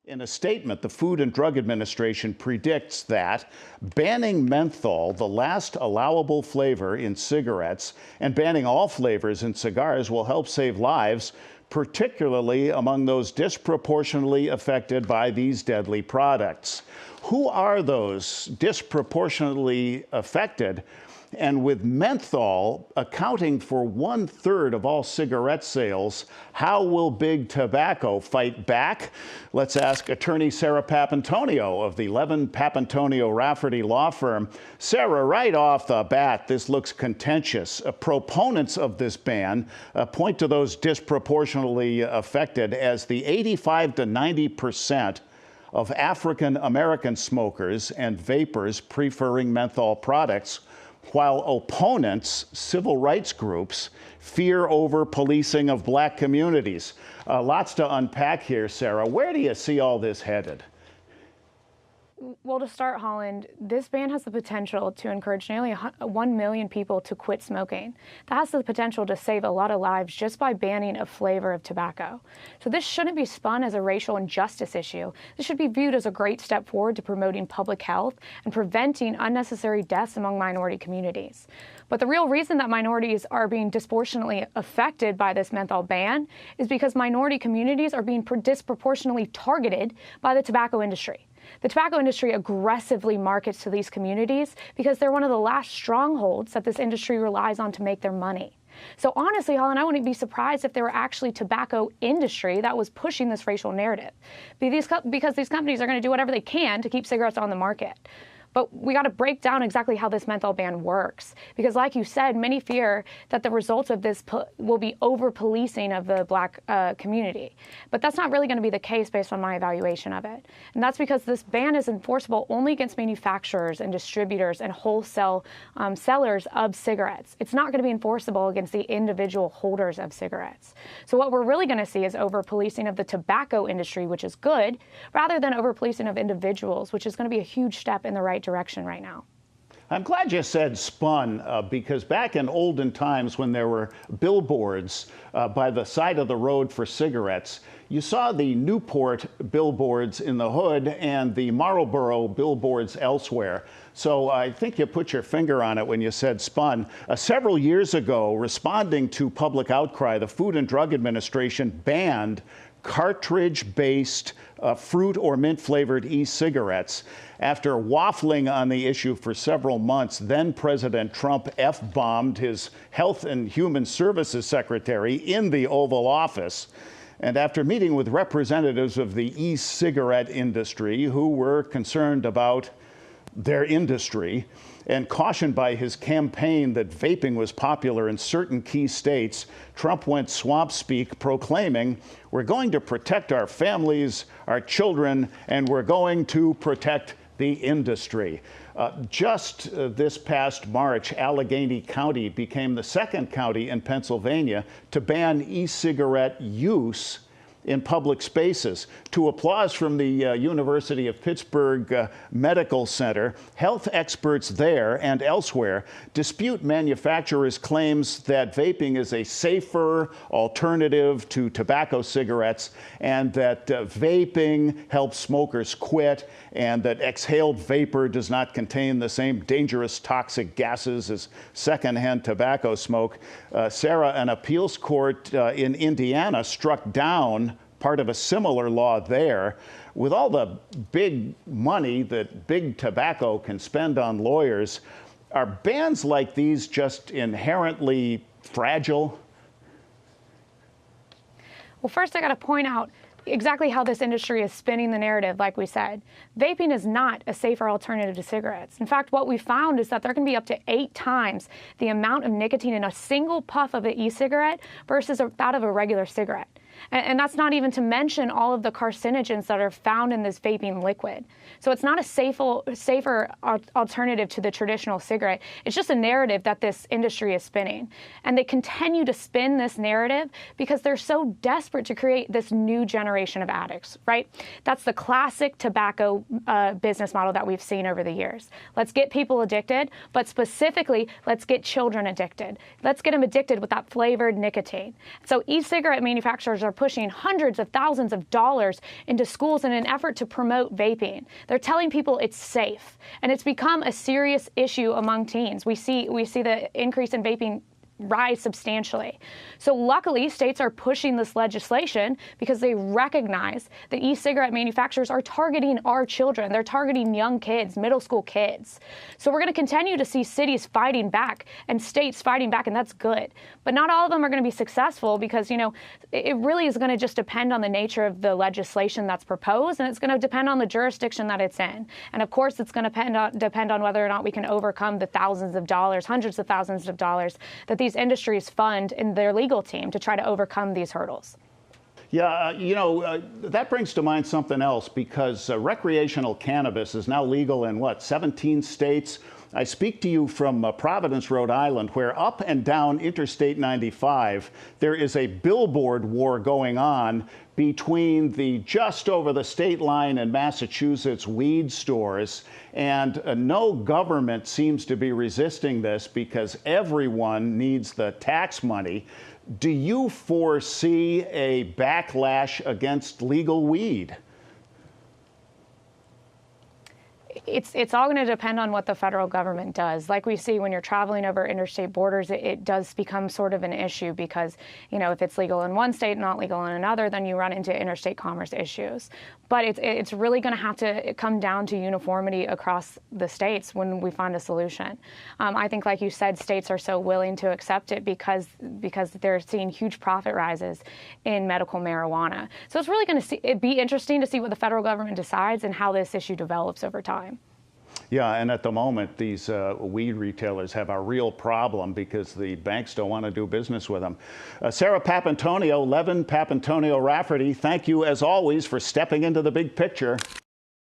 In a statement, the Food and Drug Administration predicts that banning menthol, the last allowable flavor in cigarettes, and banning all flavors in cigars will help save lives, particularly among those disproportionately affected by these deadly products. Who are those disproportionately affected? And with menthol accounting for 1/3 of all cigarette sales, how will big tobacco fight back? Let's ask attorney Sarah Papantonio of the Levin Papantonio Rafferty law firm. Sarah, right off the bat, this looks contentious. Proponents of this ban point to those disproportionately affected as the 85 to 90% of African American smokers and vapors preferring menthol products, while opponents, civil rights groups, fear over policing of black communities. Lots to unpack here, Sarah. Where do you see all this headed? Well, to start, Holland, this ban has the potential to encourage nearly 1 million people to quit smoking. That has the potential to save a lot of lives just by banning a flavor of tobacco. So this shouldn't be spun as a racial injustice issue. This should be viewed as a great step forward to promoting public health and preventing unnecessary deaths among minority communities. But the real reason that minorities are being disproportionately affected by this menthol ban is because minority communities are being disproportionately targeted by the tobacco industry. The tobacco industry aggressively markets to these communities because they're one of the last strongholds that this industry relies on to make their money. So honestly, Holland, I wouldn't be surprised if there were actually tobacco industry that was pushing this racial narrative, because these companies are going to do whatever they can to keep cigarettes on the market. But we got to break down exactly how this menthol ban works, because like you said, many fear that the results of this will be over-policing of the black community. But that's not really going to be the case based on my evaluation of it. And that's because this ban is enforceable only against manufacturers and distributors and wholesale sellers of cigarettes. It's not going to be enforceable against the individual holders of cigarettes. So what we're really going to see is over-policing of the tobacco industry, which is good, rather than over-policing of individuals, which is going to be a huge step in the right direction right now. I'm glad you said spun, because back in olden times when there were billboards by the side of the road for cigarettes, you saw the Newport billboards in the hood and the Marlboro billboards elsewhere. So I think you put your finger on it when you said spun. Several years ago, responding to public outcry, the Food and Drug Administration banned cartridge-based fruit or mint-flavored e-cigarettes. After waffling on the issue for several months, then President Trump F-bombed his Health and Human Services Secretary in the Oval Office. And after meeting with representatives of the e-cigarette industry who were concerned about their industry and cautioned by his campaign that vaping was popular in certain key states, Trump went swamp speak, proclaiming, "We're going to protect our families, our children, and we're going to protect the industry." Just this past March, Allegheny County became the second county in Pennsylvania to ban e-cigarette use in public spaces. To applause from the University of Pittsburgh Medical Center, health experts there and elsewhere dispute manufacturers' claims that vaping is a safer alternative to tobacco cigarettes, and that vaping helps smokers quit, and that exhaled vapor does not contain the same dangerous toxic gases as secondhand tobacco smoke. Sarah, an appeals court in Indiana struck down part of a similar law there. With all the big money that big tobacco can spend on lawyers, are bans like these just inherently fragile? Well, first I got to point out exactly how this industry is spinning the narrative, like we said. Vaping is not a safer alternative to cigarettes. In fact, what we found is that there can be up to 8 times the amount of nicotine in a single puff of an e-cigarette versus that of a regular cigarette. And that's not even to mention all of the carcinogens that are found in this vaping liquid. So it's not a safer alternative to the traditional cigarette. It's just a narrative that this industry is spinning. And they continue to spin this narrative because they're so desperate to create this new generation of addicts, right? That's the classic tobacco business model that we've seen over the years. Let's get people addicted, but specifically, let's get children addicted. Let's get them addicted with that flavored nicotine. So e-cigarette manufacturers are pushing hundreds of thousands of dollars into schools in an effort to promote vaping. They're telling people it's safe, and it's become a serious issue among teens. We see the increase in vaping rise substantially. So luckily, states are pushing this legislation because they recognize that e-cigarette manufacturers are targeting our children. They're targeting young kids, middle school kids. So we're going to continue to see cities fighting back and states fighting back, and that's good. But not all of them are going to be successful because, it really is going to just depend on the nature of the legislation that's proposed, and it's going to depend on the jurisdiction that it's in. And of course, it's going to depend on whether or not we can overcome the thousands of dollars, hundreds of thousands of dollars that these industries fund in their legal team to try to overcome these hurdles. Yeah, that brings to mind something else because recreational cannabis is now legal in 17 states? I speak to you from Providence, Rhode Island, where up and down Interstate 95, there is a billboard war going on between the just over the state line in Massachusetts weed stores, and no government seems to be resisting this because everyone needs the tax money. Do you foresee a backlash against legal weed? It's all going to depend on what the federal government does. Like we see when you're traveling over interstate borders, it does become sort of an issue because, if it's legal in one state, not legal in another, then you run into interstate commerce issues. But it's really going to have to come down to uniformity across the states when we find a solution. I think, like you said, states are so willing to accept it because they're seeing huge profit rises in medical marijuana. So it's really going to be interesting to see what the federal government decides and how this issue develops over time. Yeah, and at the moment, these weed retailers have a real problem because the banks don't want to do business with them. Sarah Papantonio, Levin Papantonio Rafferty, thank you as always for stepping into the big picture.